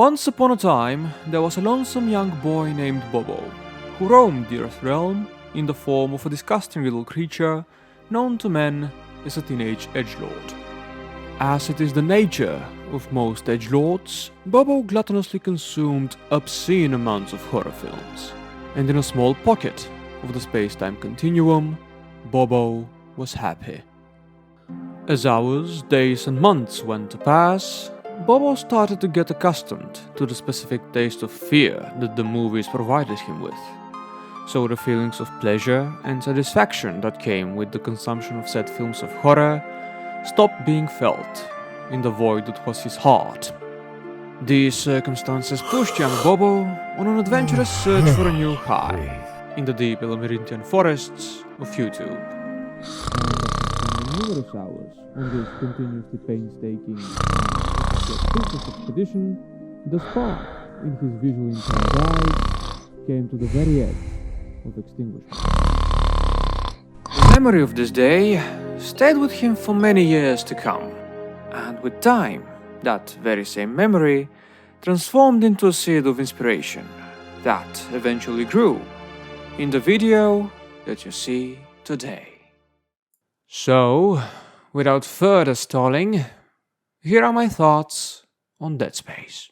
Once upon a time, there was a lonesome young boy named Bobo, who roamed the Earth realm in the form of a disgusting little creature known to men as a teenage edgelord. As it is the nature of most edgelords, Bobo gluttonously consumed obscene amounts of horror films, and in a small pocket of the space-time continuum, Bobo was happy. As hours, days and months went to pass, Bobo started to get accustomed to the specific taste of fear that the movies provided him with. So the feelings of pleasure and satisfaction that came with the consumption of said films of horror stopped being felt in the void that was his heart. These circumstances pushed young Bobo on an adventurous search for a new high in the deep labyrinthian forests of YouTube. Numerous hours on this continuously painstaking business expedition, the spark in his visually impaired eyes came to the very edge of extinguishment. The memory of this day stayed with him for many years to come, and with time, that very same memory transformed into a seed of inspiration that eventually grew in the video that you see today. So, without further stalling, here are my thoughts on Dead Space.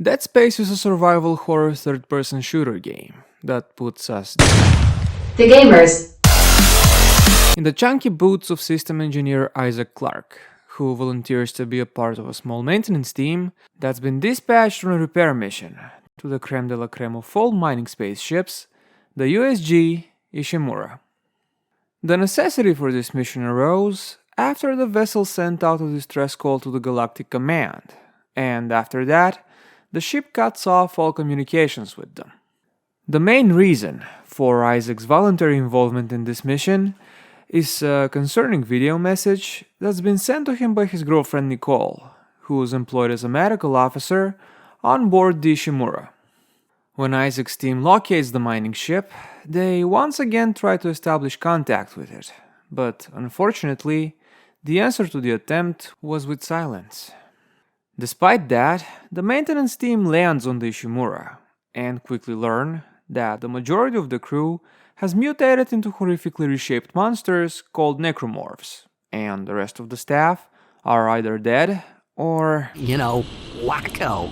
Dead Space is a survival horror third-person shooter game that puts us, the gamers, in the chunky boots of system engineer Isaac Clarke, who volunteers to be a part of a small maintenance team that's been dispatched on a repair mission to the creme de la creme of all mining spaceships, the USG Ishimura. The necessity for this mission arose after the vessel sent out a distress call to the Galactic Command, and after that, the ship cuts off all communications with them. The main reason for Isaac's voluntary involvement in this mission is a concerning video message that's been sent to him by his girlfriend Nicole, who is employed as a medical officer on board the Ishimura. When Isaac's team locates the mining ship, they once again try to establish contact with it, but unfortunately, the answer to the attempt was with silence. Despite that, the maintenance team lands on the Ishimura and quickly learn that the majority of the crew has mutated into horrifically reshaped monsters called necromorphs, and the rest of the staff are either dead or, wacko.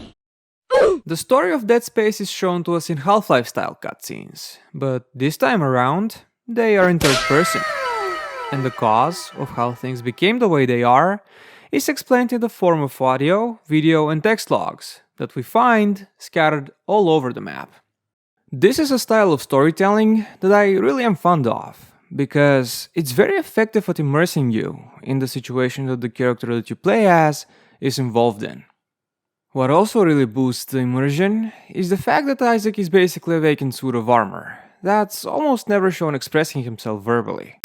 The story of Dead Space is shown to us in Half-Life style cutscenes, but this time around, they are in third person. And the cause of how things became the way they are is explained in the form of audio, video, and text logs that we find scattered all over the map. This is a style of storytelling that I really am fond of, because it's very effective at immersing you in the situation that the character that you play as is involved in. What also really boosts the immersion is the fact that Isaac is basically a vacant suit of armor that's almost never shown expressing himself verbally.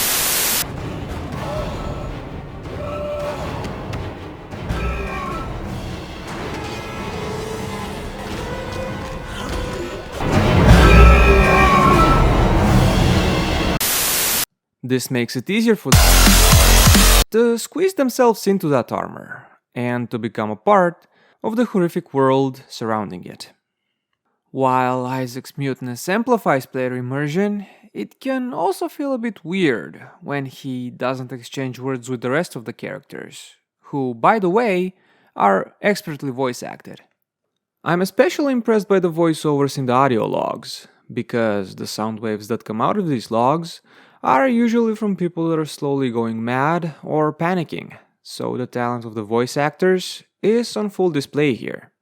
This makes it easier for them to squeeze themselves into that armor and to become a part of the horrific world surrounding it. While Isaac's muteness amplifies player immersion, it can also feel a bit weird when he doesn't exchange words with the rest of the characters, who, by the way, are expertly voice acted. I'm especially impressed by the voiceovers in the audio logs, because the sound waves that come out of these logs are usually from people that are slowly going mad or panicking, so the talent of the voice actors is on full display here.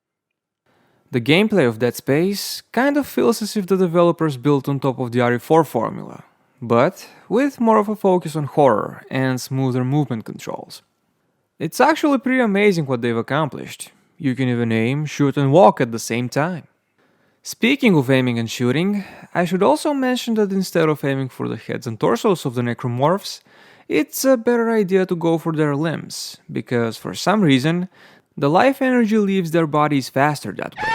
The gameplay of Dead Space kind of feels as if the developers built on top of the RE4 formula, but with more of a focus on horror and smoother movement controls. It's actually pretty amazing what they've accomplished. You can even aim, shoot and walk at the same time. Speaking of aiming and shooting, I should also mention that instead of aiming for the heads and torsos of the necromorphs, it's a better idea to go for their limbs, because for some reason, the life energy leaves their bodies faster that way.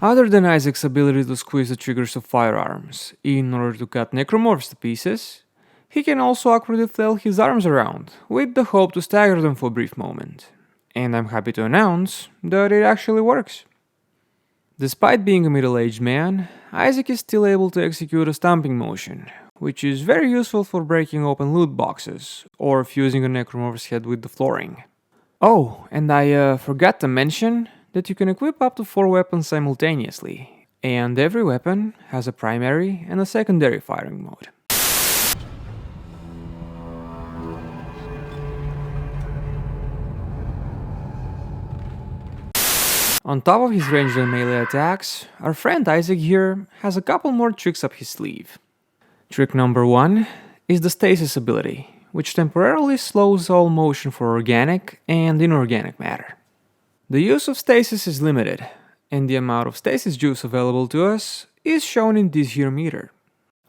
Other than Isaac's ability to squeeze the triggers of firearms in order to cut necromorphs to pieces, he can also awkwardly flail his arms around, with the hope to stagger them for a brief moment. and I'm happy to announce that it actually works. Despite being a middle-aged man, Isaac is still able to execute a stomping motion, which is very useful for breaking open loot boxes or fusing a necromorph's head with the flooring. Oh, and I forgot to mention that you can equip up to 4 weapons simultaneously, and every weapon has a primary and a secondary firing mode. On top of his ranged and melee attacks, our friend Isaac here has a couple more tricks up his sleeve. Trick number 1 is the Stasis ability, which temporarily slows all motion for organic and inorganic matter. The use of Stasis is limited, and the amount of Stasis juice available to us is shown in this here meter.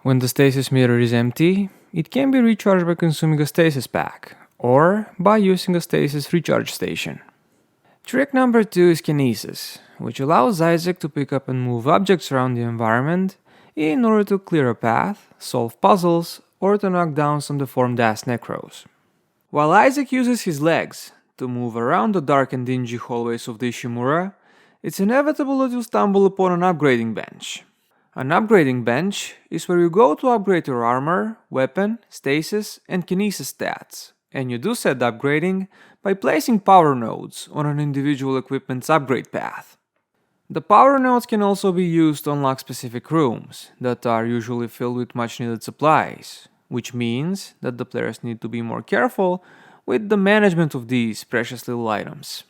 When the Stasis meter is empty, it can be recharged by consuming a Stasis pack, or by using a Stasis recharge station. Trick number 2 is Kinesis, which allows Isaac to pick up and move objects around the environment in order to clear a path, solve puzzles, or to knock down some deformed-ass necros. While Isaac uses his legs to move around the dark and dingy hallways of the Ishimura, it's inevitable that you stumble upon an upgrading bench. An upgrading bench is where you go to upgrade your armor, weapon, stasis, and kinesis stats, and you do said upgrading by placing power nodes on an individual equipment's upgrade path. The power nodes can also be used to unlock specific rooms that are usually filled with much needed supplies, which means that the players need to be more careful with the management of these precious little items.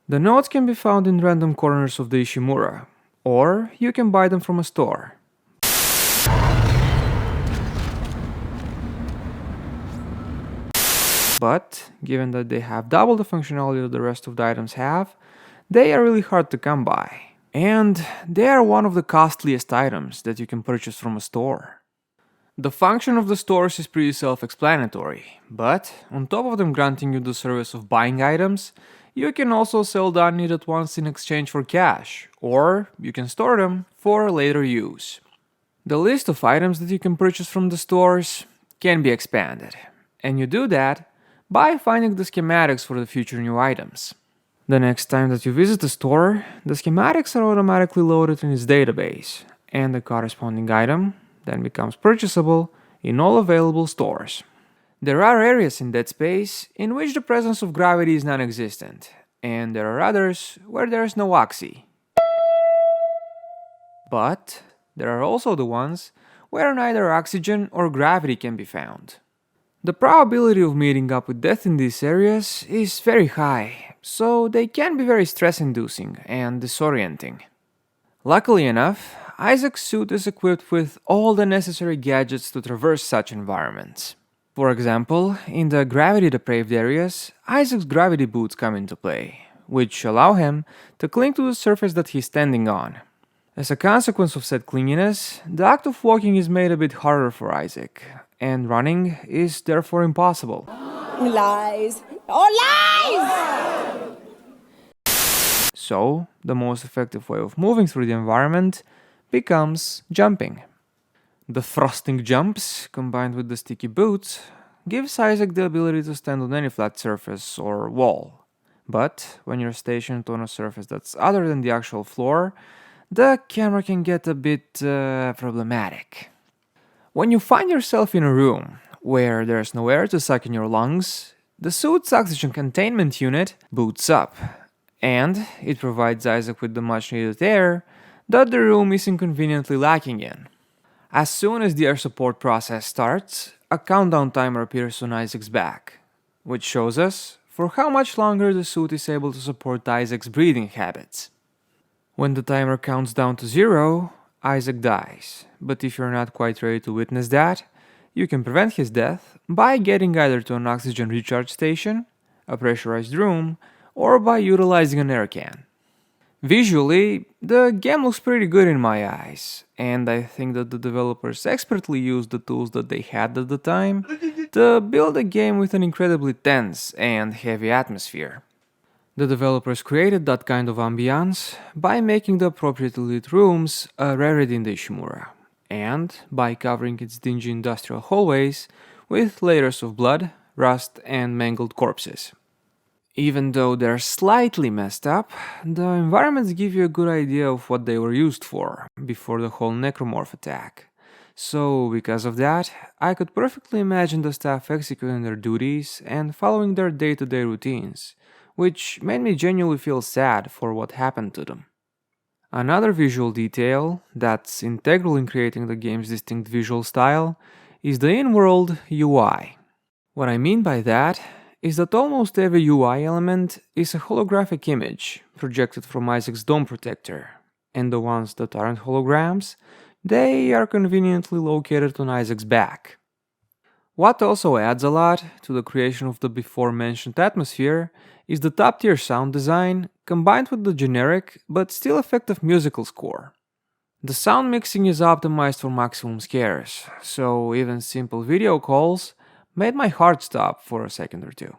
The nodes can be found in random corners of the Ishimura, or you can buy them from a store. But, given that they have double the functionality that the rest of the items have, they are really hard to come by. And they are one of the costliest items that you can purchase from a store. The function of the stores is pretty self-explanatory, but on top of them granting you the service of buying items, you can also sell the unneeded ones in exchange for cash, or you can store them for later use. The list of items that you can purchase from the stores can be expanded, and you do that by finding the schematics for the future new items. The next time that you visit the store, the schematics are automatically loaded in its database, and the corresponding item then becomes purchasable in all available stores. There are areas in Dead Space in which the presence of gravity is non-existent, and there are others where there is no oxy. But there are also the ones where neither oxygen or gravity can be found. The probability of meeting up with death in these areas is very high, so they can be very stress-inducing and disorienting. Luckily enough, Isaac's suit is equipped with all the necessary gadgets to traverse such environments. For example, in the gravity-depraved areas, Isaac's gravity boots come into play, which allow him to cling to the surface that he's standing on. As a consequence of said clinginess, the act of walking is made a bit harder for Isaac, and running is therefore impossible. Lies! Oh, lies! So, the most effective way of moving through the environment becomes jumping. The thrusting jumps, combined with the sticky boots, gives Isaac the ability to stand on any flat surface or wall. But when you're stationed on a surface that's other than the actual floor, the camera can get a bit problematic. When you find yourself in a room where there's no air to suck in your lungs, the suit's oxygen containment unit boots up, and it provides Isaac with the much needed air that the room is inconveniently lacking in. As soon as the air support process starts, a countdown timer appears on Isaac's back, which shows us for how much longer the suit is able to support Isaac's breathing habits. When the timer counts down to 0, Isaac dies, but if you're not quite ready to witness that, you can prevent his death by getting either to an oxygen recharge station, a pressurized room, or by utilizing an air can. Visually, the game looks pretty good in my eyes, and I think that the developers expertly used the tools that they had at the time to build a game with an incredibly tense and heavy atmosphere. The developers created that kind of ambiance by making the appropriately lit rooms a rarity in the Ishimura, and by covering its dingy industrial hallways with layers of blood, rust, and mangled corpses. Even though they're slightly messed up, the environments give you a good idea of what they were used for before the whole necromorph attack. So, because of that, I could perfectly imagine the staff executing their duties and following their day-to-day routines, which made me genuinely feel sad for what happened to them. Another visual detail that's integral in creating the game's distinct visual style is the in-world UI. What I mean by that is that almost every UI element is a holographic image projected from Isaac's dome protector, and the ones that aren't holograms, they are conveniently located on Isaac's back. What also adds a lot to the creation of the before-mentioned atmosphere is the top-tier sound design combined with the generic but still effective musical score. The sound mixing is optimized for maximum scares, so even simple video calls made my heart stop for a second or two.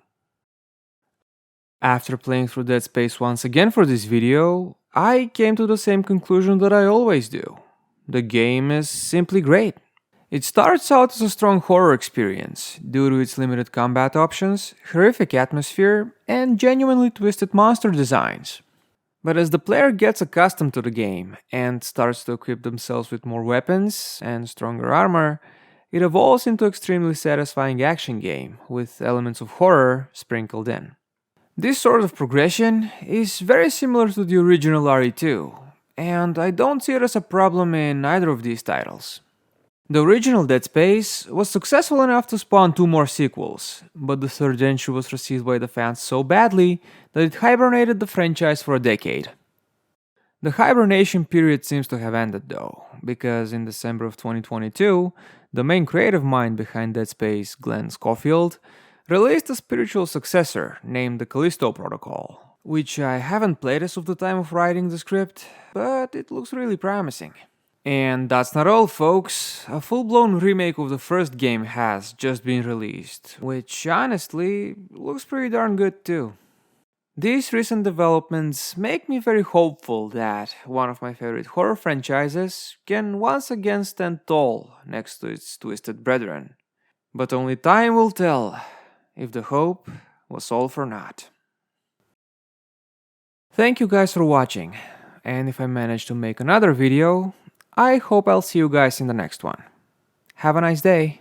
After playing through Dead Space once again for this video, I came to the same conclusion that I always do. The game is simply great. It starts out as a strong horror experience due to its limited combat options, horrific atmosphere, and genuinely twisted monster designs. But as the player gets accustomed to the game and starts to equip themselves with more weapons and stronger armor, it evolves into an extremely satisfying action game with elements of horror sprinkled in. This sort of progression is very similar to the original RE2, and I don't see it as a problem in either of these titles. The original Dead Space was successful enough to spawn 2 more sequels, but the third entry was received by the fans so badly that it hibernated the franchise for a decade. The hibernation period seems to have ended though, because in December of 2022, the main creative mind behind Dead Space, Glenn Schofield, released a spiritual successor named the Callisto Protocol, which I haven't played as of the time of writing the script, but it looks really promising. And that's not all, folks. A full-blown remake of the first game has just been released, which honestly looks pretty darn good too. These recent developments make me very hopeful that one of my favorite horror franchises can once again stand tall next to its twisted brethren. But only time will tell if the hope was all for naught. Thank you guys for watching, and if I manage to make another video, I hope I'll see you guys in the next one. Have a nice day!